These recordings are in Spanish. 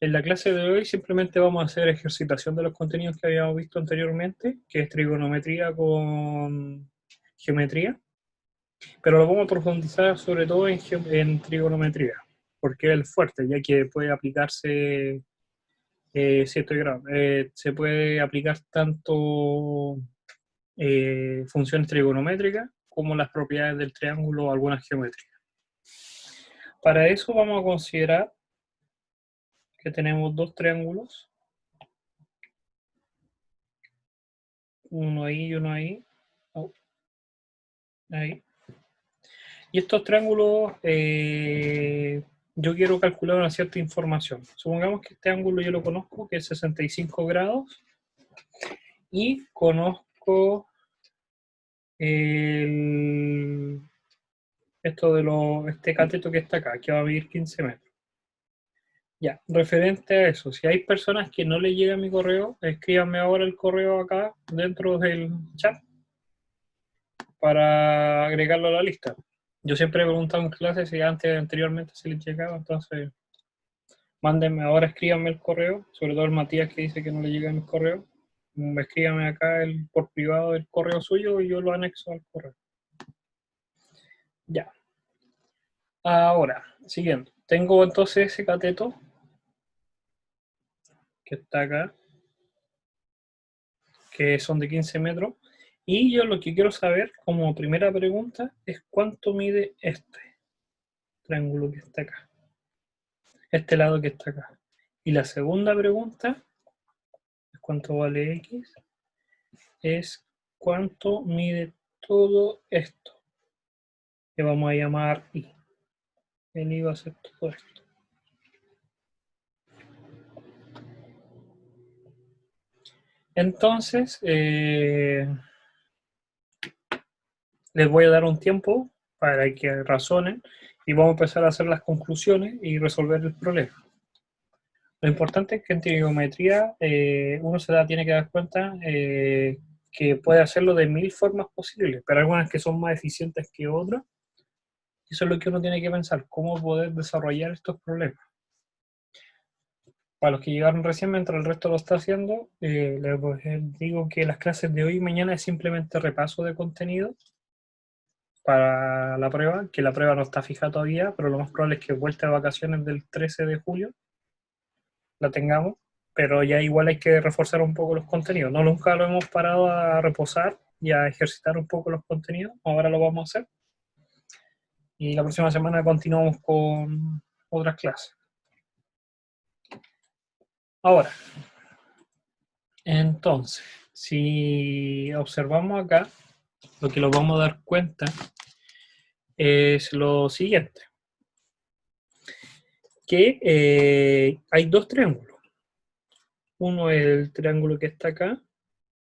En la clase de hoy simplemente vamos a hacer ejercitación de los contenidos que habíamos visto anteriormente, que es trigonometría con geometría, pero lo vamos a profundizar sobre todo en trigonometría, porque es el fuerte, ya que puede aplicarse cierto grado. Se puede aplicar tanto funciones trigonométricas como las propiedades del triángulo o algunas geometrías. Para eso vamos a considerar que tenemos dos triángulos, uno ahí y uno ahí. Oh, ahí. Y estos triángulos, yo quiero calcular una cierta información. Supongamos que este ángulo yo lo conozco, que es 65 grados, y conozco este cateto que está acá, que va a medir 15 metros. Ya, referente a eso, si hay personas que no le llega mi correo, escríbanme ahora el correo acá dentro del chat para agregarlo a la lista. Yo siempre he preguntado en clases si anteriormente se les llegaba, entonces mándenme ahora, escríbanme el correo, sobre todo el Matías que dice que no le llega mi correo. Escríbanme acá por privado el correo suyo y yo lo anexo al correo. Ya. Ahora, siguiendo. Tengo entonces ese cateto que está acá, que son de 15 metros. Y yo lo que quiero saber, como primera pregunta, es cuánto mide este triángulo que está acá. Este lado que está acá. Y la segunda pregunta es cuánto vale X. Es cuánto mide todo esto, que vamos a llamar I. El I va a ser todo esto. Entonces, les voy a dar un tiempo para que razonen y vamos a empezar a hacer las conclusiones y resolver el problema. Lo importante es que en trigonometría uno tiene que dar cuenta que puede hacerlo de 1000 formas posibles, pero algunas que son más eficientes que otras. Eso es lo que uno tiene que pensar, cómo poder desarrollar estos problemas. Para los que llegaron recién, mientras el resto lo está haciendo, les digo que las clases de hoy y mañana es simplemente repaso de contenido para la prueba, que la prueba no está fija todavía, pero lo más probable es que vuelta de vacaciones del 13 de julio la tengamos, pero ya igual hay que reforzar un poco los contenidos. No, nunca lo hemos parado a reposar y a ejercitar un poco los contenidos, ahora lo vamos a hacer. Y la próxima semana continuamos con otras clases. Ahora, entonces, si observamos acá, lo que nos vamos a dar cuenta es lo siguiente, que hay dos triángulos. Uno es el triángulo que está acá,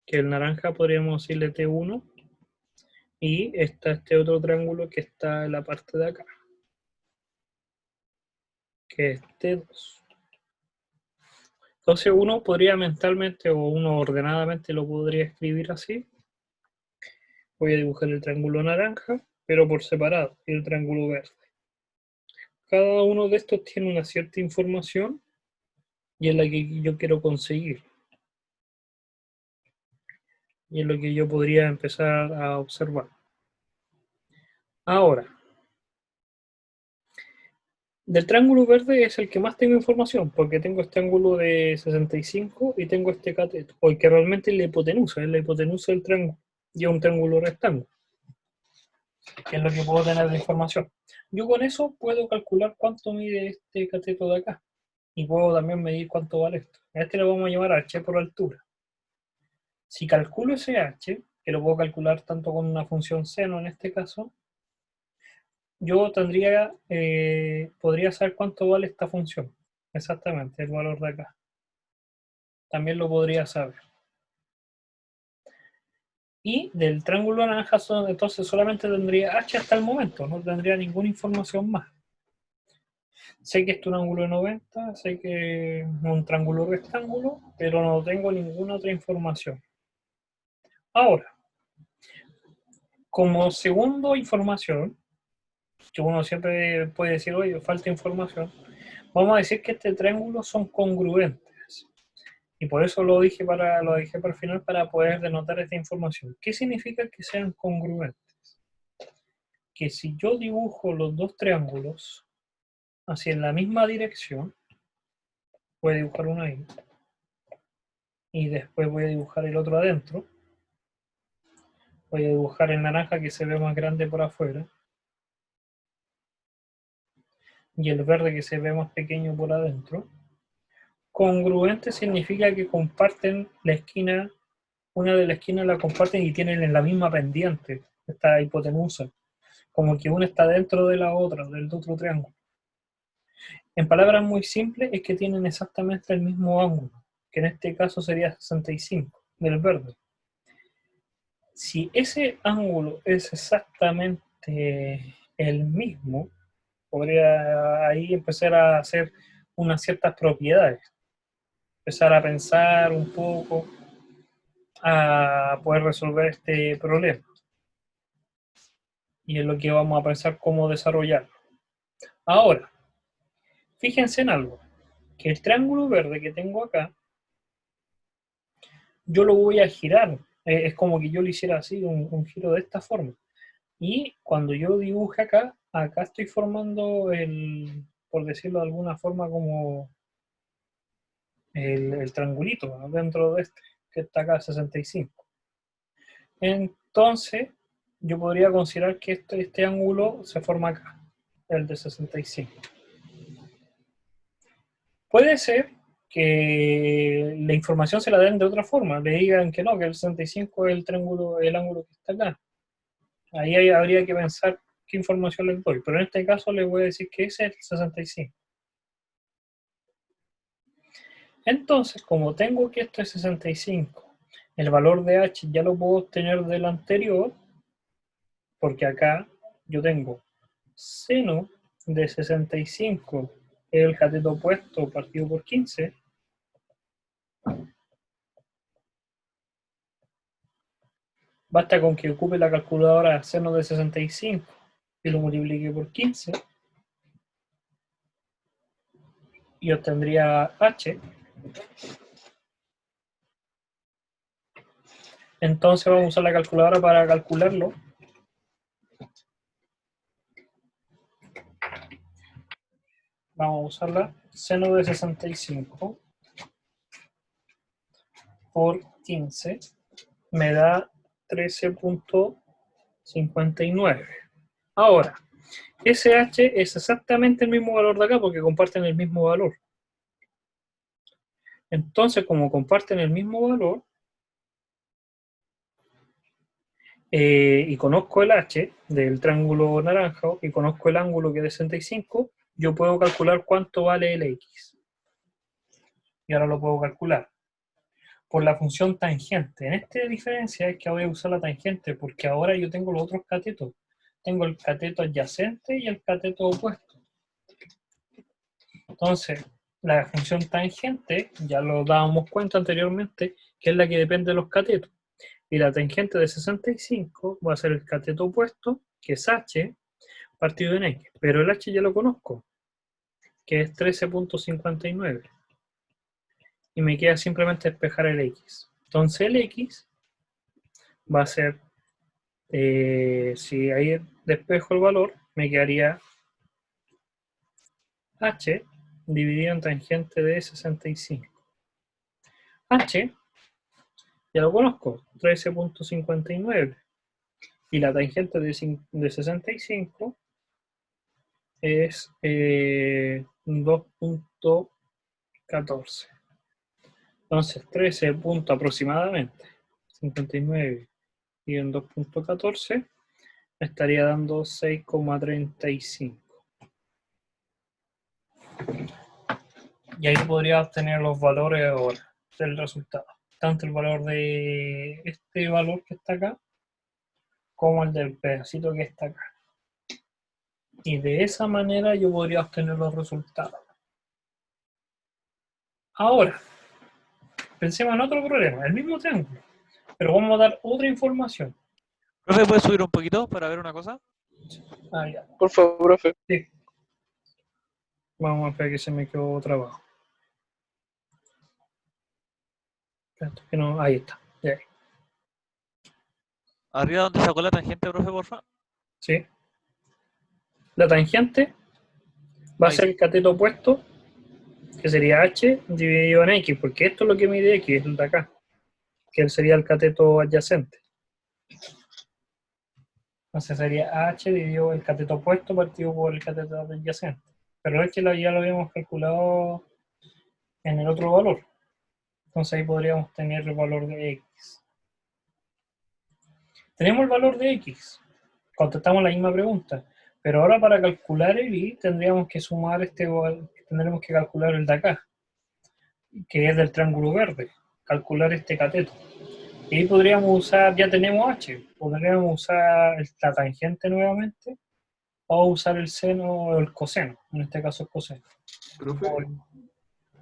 que el naranja podríamos decirle T1, y está este otro triángulo que está en la parte de acá, que es T2. Entonces uno podría mentalmente o uno ordenadamente lo podría escribir así. Voy a dibujar el triángulo naranja, pero por separado, y el triángulo verde. Cada uno de estos tiene una cierta información y es la que yo quiero conseguir. Y es lo que yo podría empezar a observar. Ahora, del triángulo verde es el que más tengo información, porque tengo este ángulo de 65 y tengo este cateto, porque realmente es la hipotenusa del triángulo, y es un triángulo rectángulo, que es lo que puedo tener de información. Yo con eso puedo calcular cuánto mide este cateto de acá, y puedo también medir cuánto vale esto. A este le vamos a llamar h por altura. Si calculo ese h, que lo puedo calcular tanto con una función seno en este caso, yo podría saber cuánto vale esta función. Exactamente, el valor de acá. También lo podría saber. Y del triángulo naranja, entonces solamente tendría h hasta el momento, no tendría ninguna información más. Sé que esto es un ángulo de 90, sé que es un triángulo rectángulo, pero no tengo ninguna otra información. Ahora, como segundo información, que uno siempre puede decir, oye, falta información, Vamos a decir que este triángulo son congruentes. Y por eso lo dejé para el final para poder denotar esta información. ¿Qué significa que sean congruentes? Que si yo dibujo los dos triángulos hacia la misma dirección, voy a dibujar uno ahí, y después voy a dibujar el otro adentro, voy a dibujar el naranja que se ve más grande por afuera, y el verde que se ve más pequeño por adentro. Congruente significa que comparten la esquina, una de las esquinas la comparten y tienen en la misma pendiente, esta hipotenusa, como que una está dentro de la otra, del otro triángulo. En palabras muy simples es que tienen exactamente el mismo ángulo, que en este caso sería 65 del verde. Si ese ángulo es exactamente el mismo, podría ahí empezar a hacer unas ciertas propiedades, empezar a pensar un poco, a poder resolver este problema. Y es lo que vamos a pensar cómo desarrollarlo. Ahora, fíjense en algo, que el triángulo verde que tengo acá, yo lo voy a girar, es como que yo lo hiciera así, un giro de esta forma. Y cuando yo dibuje acá, acá estoy formando el, por decirlo de alguna forma, como el triangulito, ¿no? Dentro de este, que está acá, 65. Entonces, yo podría considerar que este ángulo se forma acá, el de 65. Puede ser que la información se la den de otra forma, le digan que no, que el 65 es el triángulo, el ángulo que está acá. Ahí habría que pensar qué información les doy, pero en este caso les voy a decir que ese es el 65. Entonces, como tengo que esto es 65, el valor de h ya lo puedo obtener del anterior, porque acá yo tengo seno de 65, el cateto opuesto partido por 15, basta con que ocupe la calculadora seno de 65 y lo multiplique por 15 y obtendría h. Entonces vamos a usar la calculadora para calcularlo. Vamos a usarla. Seno de 65 por 15 me da 13.59. Ahora, SH es exactamente el mismo valor de acá porque comparten el mismo valor. Entonces, como comparten el mismo valor, y conozco el H del triángulo naranja y conozco el ángulo que es de 65, yo puedo calcular cuánto vale el X. Y ahora lo puedo calcular por la función tangente. En esta diferencia es que voy a usar la tangente porque ahora yo tengo los otros catetos. Tengo el cateto adyacente y el cateto opuesto. Entonces, la función tangente, ya lo dábamos cuenta anteriormente, que es la que depende de los catetos. Y la tangente de 65 va a ser el cateto opuesto, que es h, partido en x. Pero el h ya lo conozco, que es 13.59. Y me queda simplemente despejar el x. Entonces el x va a ser, si ahí despejo el valor, me quedaría h dividido en tangente de 65. H ya lo conozco, 13.59. Y la tangente de 65 es 2.14. Entonces 13 puntos aproximadamente, 59 y en 2.14 me estaría dando 6.35. Y ahí podría obtener los valores ahora del resultado. Tanto el valor de este valor que está acá, como el del pedacito que está acá. Y de esa manera yo podría obtener los resultados. Ahora, pensemos en otro problema, el mismo triángulo, pero vamos a dar otra información. Profe, ¿puedes subir un poquito para ver una cosa? Ah, ya. Por favor, profe. Sí. Vamos a esperar que se me quedó trabado. Espérate, que no, ahí está. Ya. Arriba donde sacó la tangente, profe, porfa. ¿Sí? La tangente va a Ahí ser sí. el cateto opuesto, que sería h dividido en x, porque esto es lo que mide x, es el de acá, que sería el cateto adyacente. Entonces sería h dividido el cateto opuesto partido por el cateto adyacente. Pero es que ya lo habíamos calculado en el otro valor. Entonces ahí podríamos tener el valor de x. Tenemos el valor de x. Contestamos la misma pregunta. Pero ahora para calcular el y tendríamos que sumar tendremos que calcular el de acá, que es del triángulo verde. Calcular este cateto. Y ahí podríamos usar, ya tenemos h, podríamos usar la tangente nuevamente o usar el seno o el coseno, en este caso el coseno, Profe,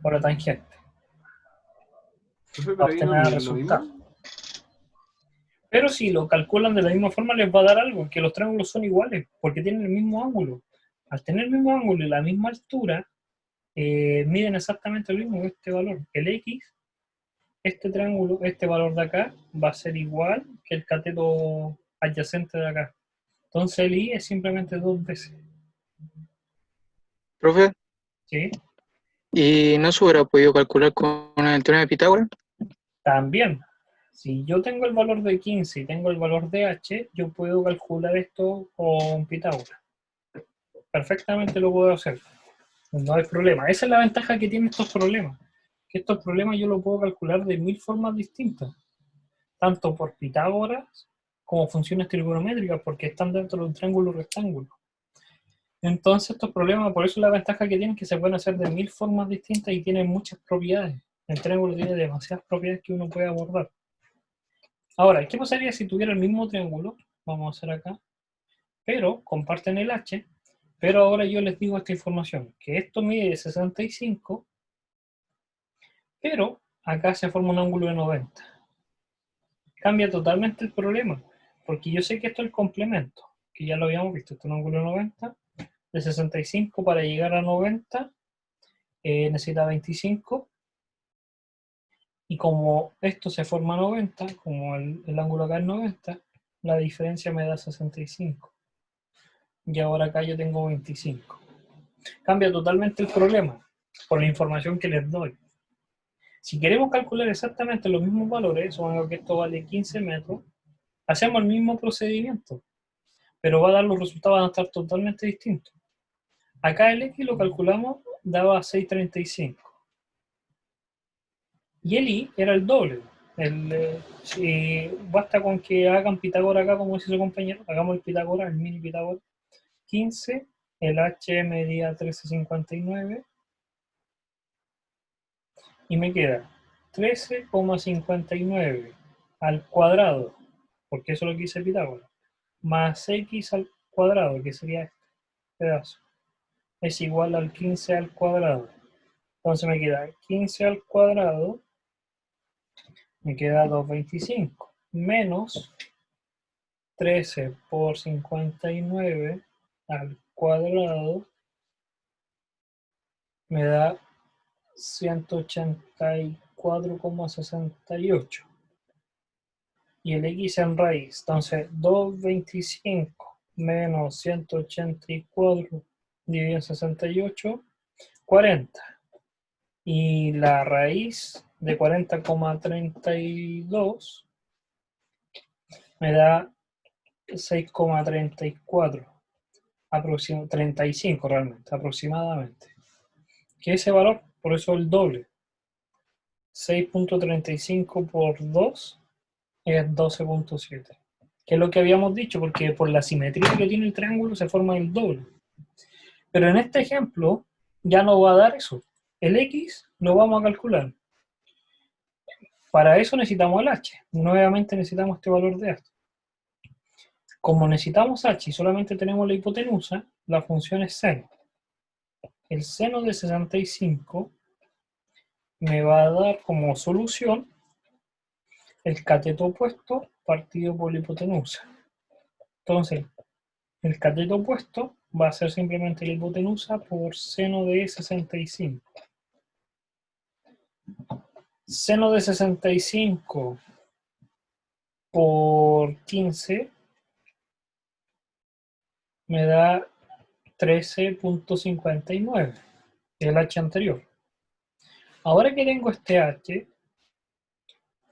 o la tangente, profe, para pero ahí no obtener el miden lo resultado. mismo. Pero si lo calculan de la misma forma les va a dar algo, que los triángulos son iguales, porque tienen el mismo ángulo. Al tener el mismo ángulo y la misma altura, miden exactamente lo mismo que este valor. El x, este triángulo, este valor de acá, va a ser igual que el cateto adyacente de acá. Entonces el i es simplemente 2 veces. Profe, ¿Sí? ¿y no se hubiera podido calcular con el teorema de Pitágoras? También, si yo tengo el valor de 15 y tengo el valor de h, yo puedo calcular esto con Pitágoras. Perfectamente lo puedo hacer. No hay problema. Esa es la ventaja que tienen estos problemas. Que estos problemas yo los puedo calcular de 1000 formas distintas. Tanto por Pitágoras como funciones trigonométricas, porque están dentro de un triángulo rectángulo. Entonces estos problemas, por eso la ventaja que tienen, que se pueden hacer de 1000 formas distintas y tienen muchas propiedades. El triángulo tiene demasiadas propiedades que uno puede abordar. Ahora, ¿qué pasaría si tuviera el mismo triángulo? Vamos a hacer acá. Pero comparten el h, pero ahora yo les digo esta información, que esto mide 65, pero acá se forma un ángulo de 90. Cambia totalmente el problema, porque yo sé que esto es el complemento, que ya lo habíamos visto, esto es un ángulo de 90, de 65 para llegar a 90 necesita 25, y como esto se forma 90, como el ángulo acá es 90, la diferencia me da 65. Y ahora acá yo tengo 25. Cambia totalmente el problema por la información que les doy. Si queremos calcular exactamente los mismos valores, supongamos que esto vale 15 metros, hacemos el mismo procedimiento, pero va a dar los resultados, van a estar totalmente distintos. Acá el X lo calculamos, daba 6,35. Y el Y era el doble. Basta con que hagan Pitágoras acá, como dice su compañero, hagamos el Pitágoras, el mini Pitágoras. 15, el H medía 13,59 y me queda 13,59 al cuadrado, porque eso es lo que dice Pitágoras, más x al cuadrado, que sería este pedazo, es igual al 15 al cuadrado. Entonces me queda 15 al cuadrado, me queda 225, menos 13 por 59 al cuadrado, me da 184,68. Y el x en raíz. Entonces, 225 menos 184 dividido en 68, 40. Y la raíz de 40,32 me da 6,34. 35 realmente, aproximadamente. ¿Qué es ese valor? Por eso el doble. 6,35 por 2 es 12,7. Que es lo que habíamos dicho, porque por la simetría que tiene el triángulo se forma el doble. Pero en este ejemplo ya no va a dar eso. El x lo vamos a calcular. Para eso necesitamos el h. Nuevamente necesitamos este valor de h. Como necesitamos h y solamente tenemos la hipotenusa, la función es seno. El seno de 65 me va a dar como solución el cateto opuesto partido por la hipotenusa. Entonces, el cateto opuesto va a ser simplemente la hipotenusa por seno de 65. Seno de 65 por 15 me da 13.59, el h anterior. Ahora que tengo este h,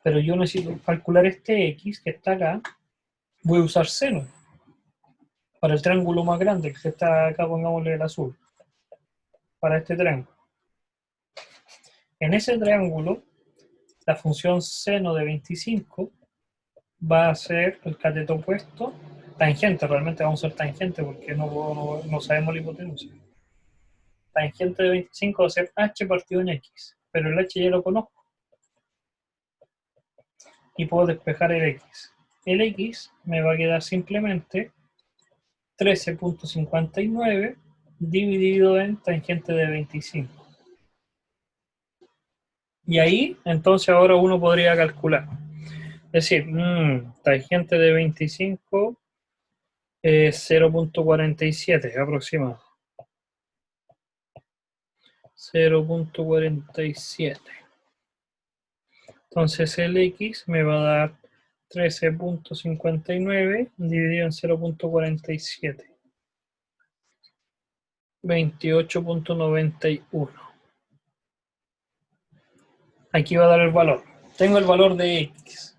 pero yo necesito calcular este x que está acá, voy a usar seno para el triángulo más grande que está acá, pongámosle el azul, para este triángulo. En ese triángulo, la función seno de 25 va a ser el cateto opuesto, tangente, realmente vamos a usar tangente porque no sabemos la hipotenusa. Tangente de 25 va a ser h partido en x, pero el h ya lo conozco. Y puedo despejar el x. El x me va a quedar simplemente 13.59 dividido en tangente de 25. Y ahí, entonces ahora uno podría calcular. Es decir, tangente de 25 es 0.47 aproximado. 0.47. Entonces el x me va a dar 13.59 dividido en 0.47. 28.91. Aquí va a dar el valor. Tengo el valor de x.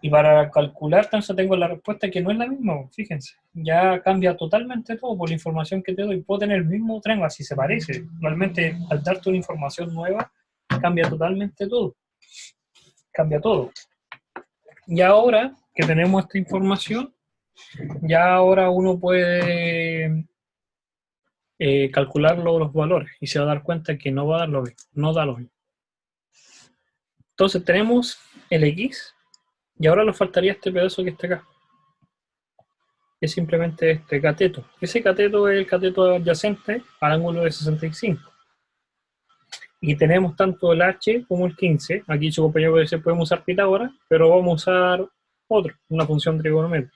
Y para calcular, entonces tengo la respuesta que no es la misma, fíjense. Ya cambia totalmente todo por la información que te doy. Puedo tener el mismo triángulo, así se parece. Realmente, al darte una información nueva, cambia totalmente todo. Cambia todo. Y ahora que tenemos esta información, ya ahora uno puede calcular los valores y se va a dar cuenta que no va a dar lo mismo, no da lo mismo. Entonces tenemos el x y ahora nos faltaría este pedazo que está acá. Es simplemente este cateto. Ese cateto es el cateto adyacente al ángulo de 65. Y tenemos tanto el h como el 15. Aquí su compañero puede decir, podemos usar Pitágoras, pero vamos a usar otro, una función trigonométrica.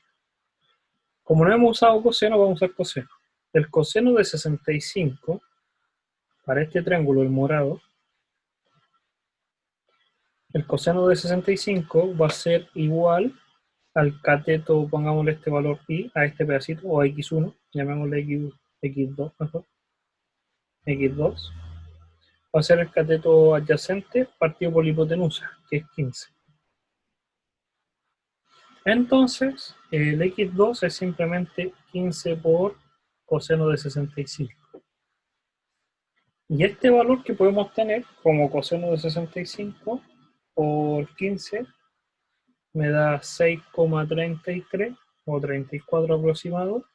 Como no hemos usado coseno, vamos a usar coseno. El coseno de 65, para este triángulo, el morado, el coseno de 65 va a ser igual al cateto, pongámosle este valor i, a este pedacito, o a x1, llamémosle x2 mejor, x2, va a ser el cateto adyacente partido por la hipotenusa, que es 15. Entonces, el x2 es simplemente 15 por coseno de 65. Y este valor que podemos tener como coseno de 65 por 15 me da 6,33 o 34 aproximado.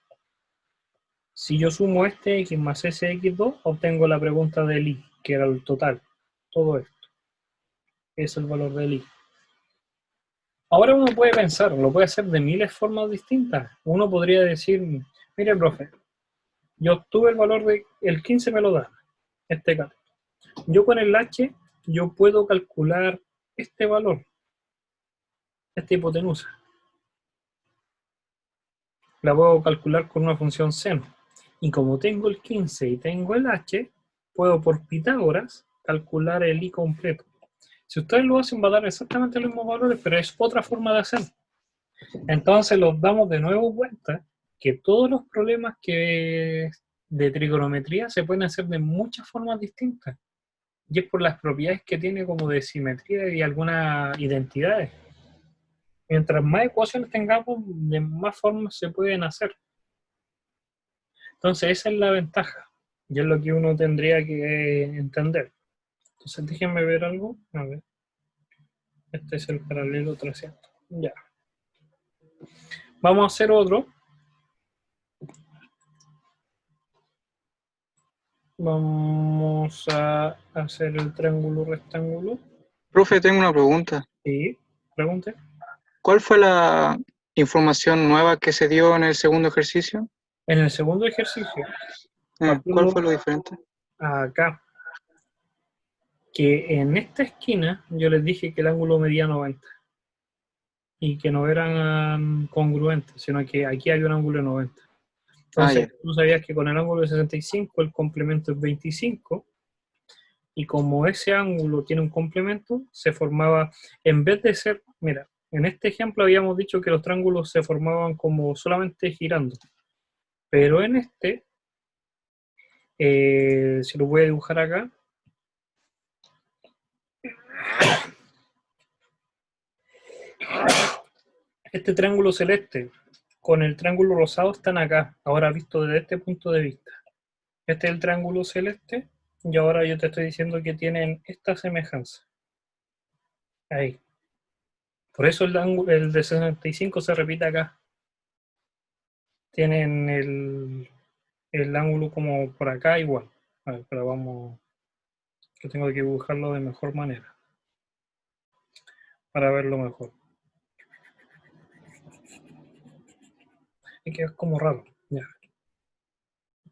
Si yo sumo este x más ese x2, obtengo la pregunta del i, que era el total. Todo esto es el valor del i. Ahora uno puede pensar, lo puede hacer de miles de formas distintas. Uno podría decir, mire, profe, yo obtuve el valor de, el 15 me lo da, este caso. Yo con el h, yo puedo calcular este valor, esta hipotenusa. La puedo calcular con una función seno. Y como tengo el 15 y tengo el h, puedo por Pitágoras calcular el i completo. Si ustedes lo hacen va a dar exactamente los mismos valores, pero es otra forma de hacerlo. Entonces los damos de nuevo cuenta que todos los problemas de trigonometría se pueden hacer de muchas formas distintas. Y es por las propiedades que tiene como de simetría y algunas identidades. Mientras más ecuaciones tengamos, de más formas se pueden hacer. Entonces esa es la ventaja. Y es lo que uno tendría que entender. Entonces déjenme ver algo. A ver. Este es el paralelo 300. Ya. Vamos a hacer otro. Vamos a hacer el triángulo rectángulo. Profe, tengo una pregunta. Sí, pregunte. ¿Cuál fue la información nueva que se dio en el segundo ejercicio? En el segundo ejercicio, ¿Cuál fue lo diferente? acá, que en esta esquina yo les dije que el ángulo medía 90 y que no eran congruentes, sino que aquí hay un ángulo de 90. Entonces, ya. tú sabías que con el ángulo de 65 el complemento es 25, y como ese ángulo tiene un complemento, se formaba, en vez de ser, mira, en este ejemplo habíamos dicho que los triángulos se formaban como solamente girando, pero en este, si lo voy a dibujar acá, este triángulo celeste con el triángulo rosado están acá, ahora visto desde este punto de vista. Este es el triángulo celeste, y ahora yo te estoy diciendo que tienen esta semejanza. Ahí. Por eso el de 65 se repite acá. Tienen el ángulo como por acá igual. A ver, pero vamos, que tengo que dibujarlo de mejor manera para verlo mejor. Es que es como raro. Ya.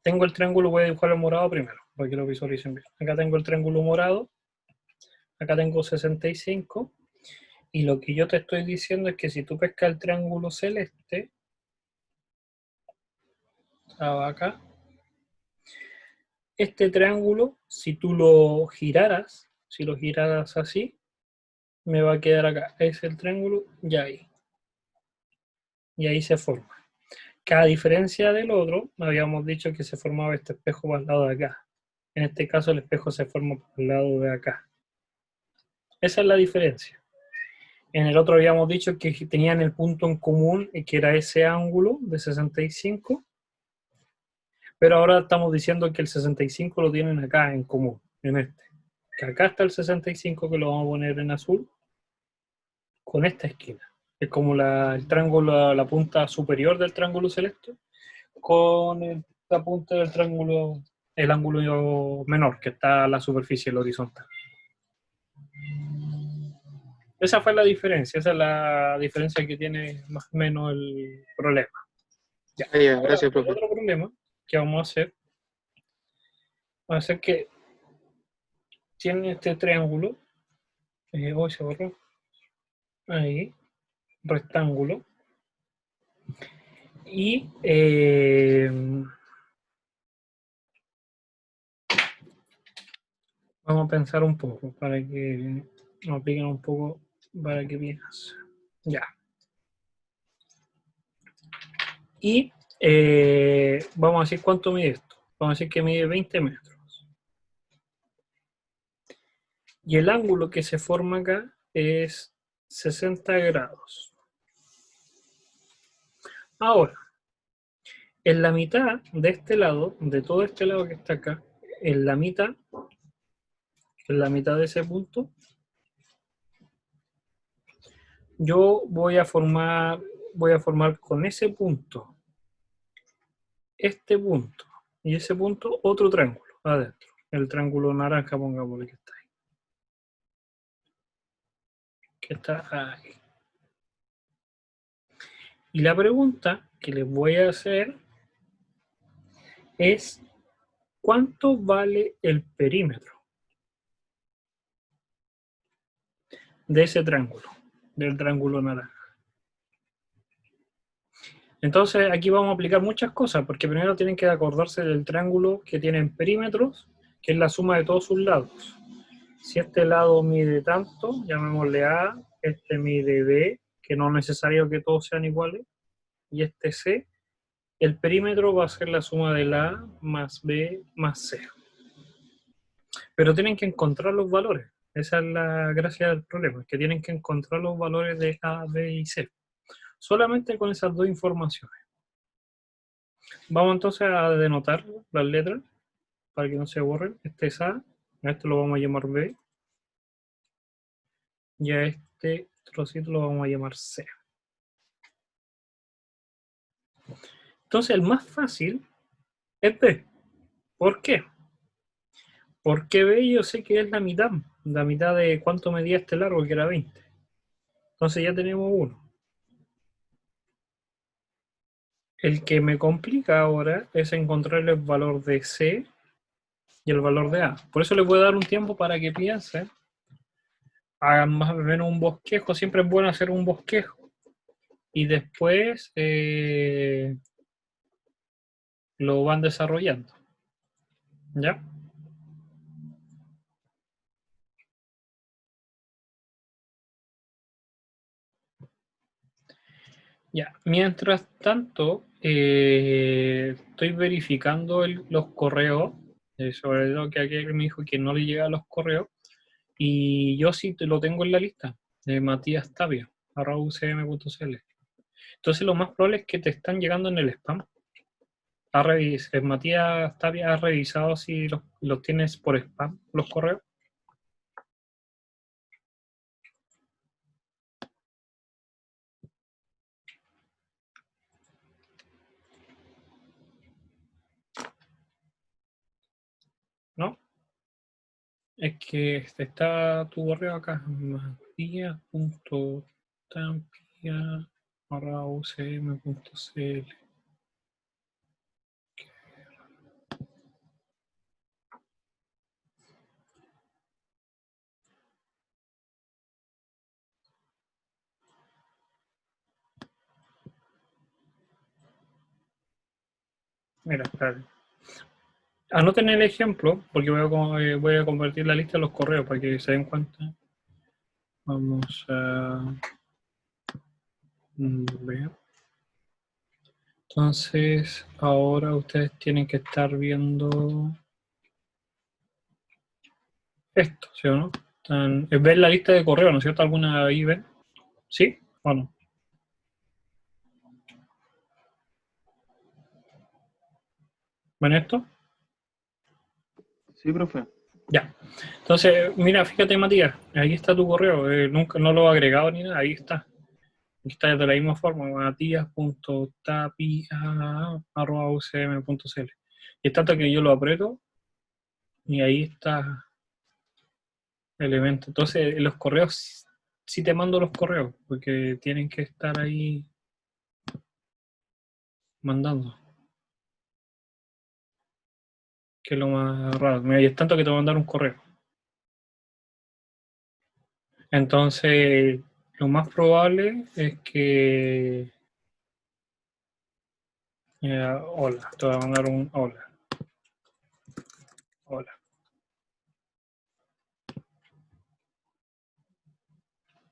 Tengo el triángulo, voy a dibujarlo morado primero, para que lo visualicen bien. Acá tengo el triángulo morado, acá tengo 65, y lo que yo te estoy diciendo es que si tú pescas el triángulo celeste, acá, este triángulo, si tú lo giraras, si lo giraras así, me va a quedar acá. Es el triángulo y ahí. Y ahí se forma. Que a diferencia del otro, habíamos dicho que se formaba este espejo al lado de acá. En este caso el espejo se forma por el lado de acá. Esa es la diferencia. En el otro habíamos dicho que tenían el punto en común, que era ese ángulo de 65, pero ahora estamos diciendo que el 65 lo tienen acá en común, en este. Que acá está el 65, que lo vamos a poner en azul, con esta esquina. Es como el triángulo, la punta superior del triángulo celeste, con la punta del triángulo, el ángulo menor, que está a la superficie, el horizontal. Esa fue la diferencia, esa es la diferencia que tiene más o menos el problema. Ya. Ya, Ahora, gracias, el profe. otro problema que vamos a hacer va a ser que tiene este triángulo, hoy se borró, ahí, rectángulo, y vamos a pensar un poco para que nos apliquen un poco para que piensen. Ya. Y vamos a decir cuánto mide esto. Vamos a decir que mide 20 metros. Y el ángulo que se forma acá es 60 grados. Ahora, en la mitad de este lado, de todo este lado que está acá, en la mitad de ese punto, yo voy a formar con ese punto, este punto y ese punto, otro triángulo adentro. El triángulo naranja, pongámosle que está ahí. Que está ahí. Y la pregunta que les voy a hacer es, ¿cuánto vale el perímetro de ese triángulo, del triángulo naranja? Entonces aquí vamos a aplicar muchas cosas, porque primero tienen que acordarse del triángulo que tienen perímetros, que es la suma de todos sus lados. Si este lado mide tanto, llamémosle A, este mide B, que no es necesario que todos sean iguales, y este C, el perímetro va a ser la suma del A más B más C. Pero tienen que encontrar los valores. Esa es la gracia del problema, que tienen que encontrar los valores de A, B y C. Solamente con esas dos informaciones. Vamos entonces a denotar las letras para que no se borren. Este es A, a esto lo vamos a llamar B, y a este trocito lo vamos a llamar C. Entonces el más fácil es B. ¿Por qué? Porque B yo sé que es la mitad de cuánto medía este largo, que era 20. Entonces ya tenemos uno. El que me complica ahora es encontrar el valor de C y el valor de A. Por eso les voy a dar un tiempo para que piensen, hagan más o menos un bosquejo. Siempre es bueno hacer un bosquejo. Y después lo van desarrollando. ¿Ya? Ya, mientras tanto, estoy verificando los correos, sobre todo que aquí me dijo que no le llegan los correos, y yo sí te lo tengo en la lista, de Matías Tapia, @ucm.cl. Entonces lo más probable es que te están llegando en el spam. Matías Tapia, ¿has revisado si los tienes por spam, los correos? ¿No? Es que está tu correo acá, matías.tapia@ucm.cl. Mira, espérate. Anoten el ejemplo, porque voy a convertir la lista de los correos para que se den cuenta. Vamos a ver. Entonces, ahora ustedes tienen que estar viendo esto, ¿sí o no? Ven la lista de correos, ¿no es cierto? ¿Alguna ahí ven? ¿Sí o no? ¿Ven esto? Sí, profe. Ya. Entonces, mira, fíjate, Matías, ahí está tu correo. Nunca no lo he agregado ni nada, ahí está. Aquí está de la misma forma, matías.tapia@ucm.cl. Y es tanto que yo lo aprieto y ahí está el evento. Entonces, los correos, sí te mando los correos, porque tienen que estar ahí mandando. Que es lo más raro. Mira, y es tanto que te voy a mandar un correo. Entonces, lo más probable es que... hola, te voy a mandar un hola. Hola.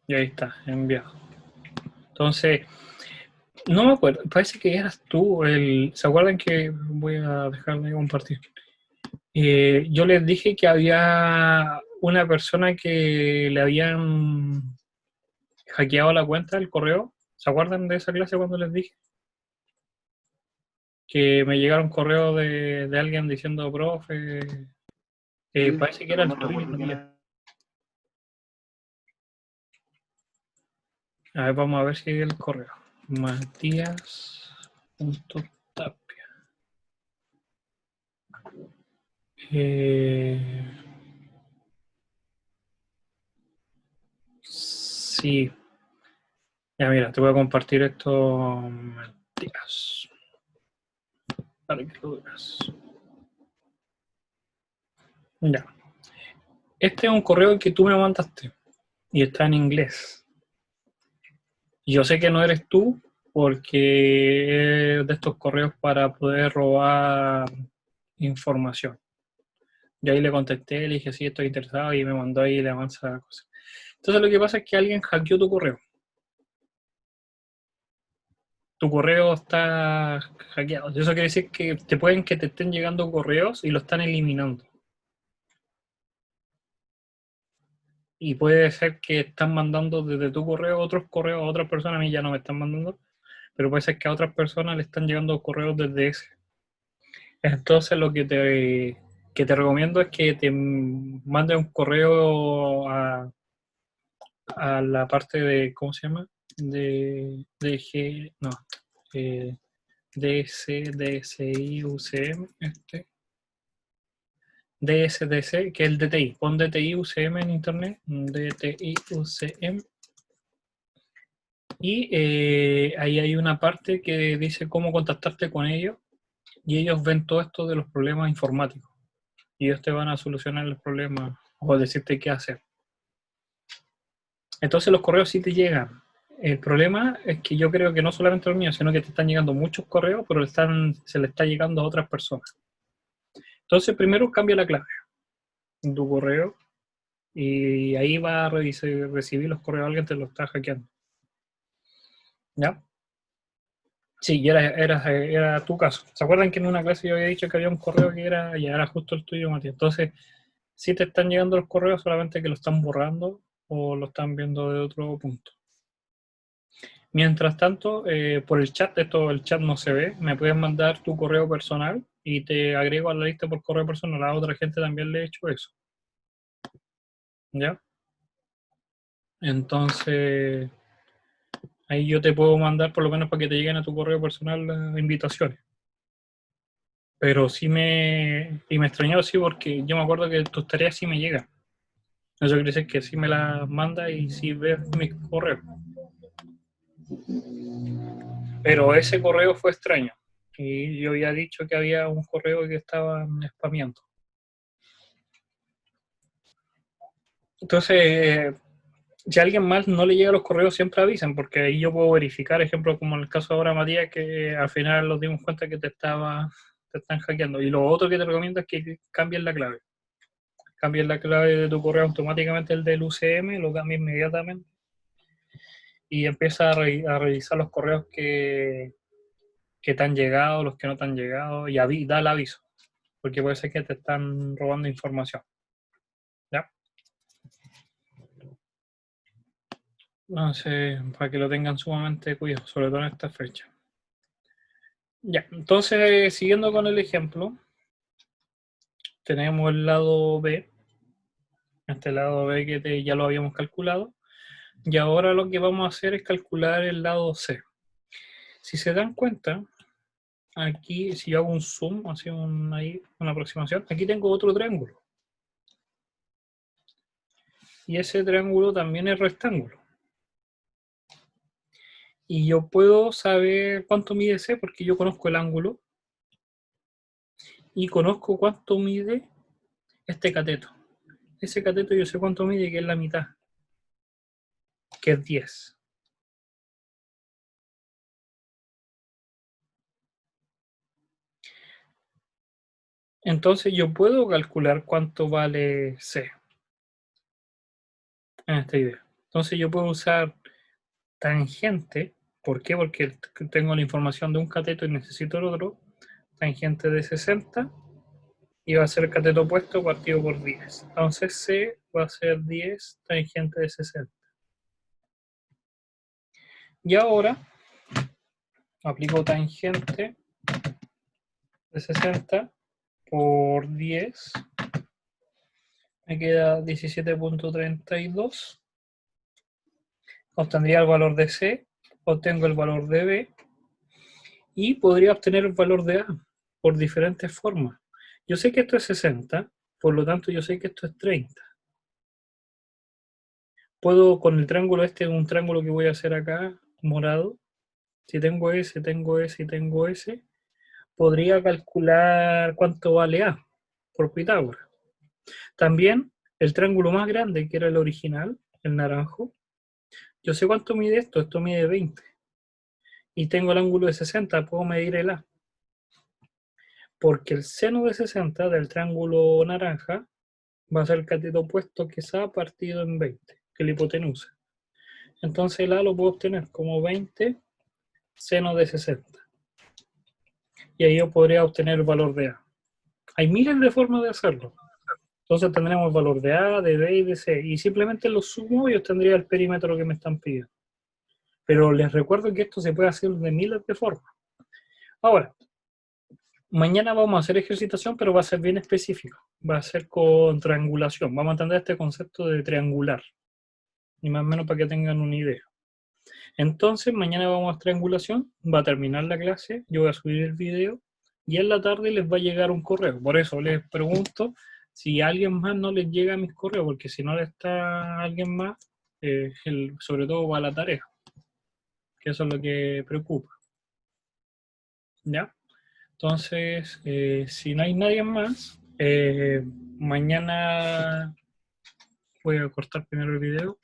Y ahí está, enviado. Entonces, no me acuerdo, parece que eras tú ¿se acuerdan que voy a dejar de compartir? Yo les dije que había una persona que le habían hackeado la cuenta del correo. ¿Se acuerdan de esa clase cuando les dije? Que me llegaron correos de alguien diciendo, profe, Sí, parece que pero era no el tuyo, recuerdo quién Matías. era. A ver, vamos a ver si hay el correo. Matías.tapia. Sí. Ya mira, te voy a compartir esto, Matías, para que lo veas. Ya. Este es un correo que tú me mandaste y está en inglés. Yo sé que no eres tú porque es de estos correos para poder robar información. Yo ahí le contesté, le dije, sí, estoy interesado y me mandó ahí la avanza cosa. Entonces lo que pasa es que alguien hackeó tu correo. Tu correo está hackeado. Eso quiere decir que que te estén llegando correos y lo están eliminando. Y puede ser que están mandando desde tu correo otros correos a otras personas, a mí ya no me están mandando, pero puede ser que a otras personas le están llegando correos desde ese. Entonces lo que te recomiendo es que te mandes un correo a la parte de, ¿cómo se llama? No, DSI, UCM, DSDC, que es el DTI. Pon DTI UCM en internet, DTI UCM. Y ahí hay una parte que dice cómo contactarte con ellos y ellos ven todo esto de los problemas informáticos y ellos te van a solucionar el problema o decirte qué hacer. Entonces los correos sí te llegan. El problema es que yo creo que no solamente los míos, sino que te están llegando muchos correos, pero se le está llegando a otras personas. Entonces, primero cambia la clave en tu correo y ahí va a recibir los correos, alguien te lo está hackeando. ¿Ya? Sí, y era tu caso. ¿Se acuerdan que en una clase yo había dicho que había un correo que era justo el tuyo, Matías? Entonces, sí te están llegando los correos, solamente que lo están borrando o lo están viendo de otro punto. Mientras tanto, por el chat, el chat no se ve, me puedes mandar tu correo personal y te agrego a la lista por correo personal. A otra gente también le he hecho eso. ¿Ya? Entonces, ahí yo te puedo mandar por lo menos para que te lleguen a tu correo personal las invitaciones. Pero sí y me extrañó así porque yo me acuerdo que tus tareas sí me llegan. Eso quiere decir que sí me las manda y sí ves mis correos. Pero ese correo fue extraño. Y yo había dicho que había un correo que estaban spameando. Entonces, si a alguien más no le llega los correos, siempre avisen, porque ahí yo puedo verificar, ejemplo, como en el caso ahora, Matías, que al final nos dimos cuenta que te están hackeando. Y lo otro que te recomiendo es que cambies la clave. Cambies la clave de tu correo automáticamente, el del UCM, lo cambies inmediatamente. Y empieza a revisar los correos que te han llegado, los que no te han llegado, y da el aviso, porque puede ser que te están robando información. ¿Ya? Entonces, para que lo tengan sumamente cuidado, sobre todo en esta fecha. Ya, entonces, siguiendo con el ejemplo, tenemos el lado B, este lado B que ya lo habíamos calculado, y ahora lo que vamos a hacer es calcular el lado C. Si se dan cuenta, aquí, si yo hago un zoom, así una aproximación, aquí tengo otro triángulo. Y ese triángulo también es rectángulo. Y yo puedo saber cuánto mide C porque yo conozco el ángulo y conozco cuánto mide este cateto. Ese cateto yo sé cuánto mide, que es la mitad, que es 10. Entonces yo puedo calcular cuánto vale C en esta idea. Entonces yo puedo usar tangente. ¿Por qué? Porque tengo la información de un cateto y necesito el otro. Tangente de 60 y va a ser el cateto opuesto partido por 10. Entonces C va a ser 10 tangente de 60. Y ahora aplico tangente de 60 por 10. Me queda 17.32. Obtendría el valor de C, obtengo el valor de B y podría obtener el valor de A por diferentes formas. Yo sé que esto es 60, por lo tanto yo sé que esto es 30. Puedo, con el triángulo este, un triángulo que voy a hacer acá, morado, si tengo ese, tengo ese y tengo ese, podría calcular cuánto vale A por Pitágoras. También el triángulo más grande, que era el original, el naranjo, yo sé cuánto mide esto mide 20. Y tengo el ángulo de 60, puedo medir el A. Porque el seno de 60 del triángulo naranja va a ser el cateto opuesto que es A partido en 20, que es la hipotenusa. Entonces el A lo puedo obtener como 20 seno de 60. Y ahí yo podría obtener el valor de A. Hay miles de formas de hacerlo. Entonces tendremos el valor de A, de B y de C. Y simplemente lo sumo y obtendría el perímetro que me están pidiendo. Pero les recuerdo que esto se puede hacer de miles de formas. Ahora, mañana vamos a hacer ejercitación, pero va a ser bien específico. Va a ser con triangulación. Vamos a entender este concepto de triangular. Y más o menos para que tengan una idea. Entonces, mañana vamos a triangulación. Va a terminar la clase. Yo voy a subir el video. Y en la tarde les va a llegar un correo. Por eso les pregunto si a alguien más no les llega a mis correos. Porque si no le está a alguien más, sobre todo va a la tarea. Que eso es lo que preocupa. ¿Ya? Entonces, si no hay nadie más, mañana voy a cortar primero el video.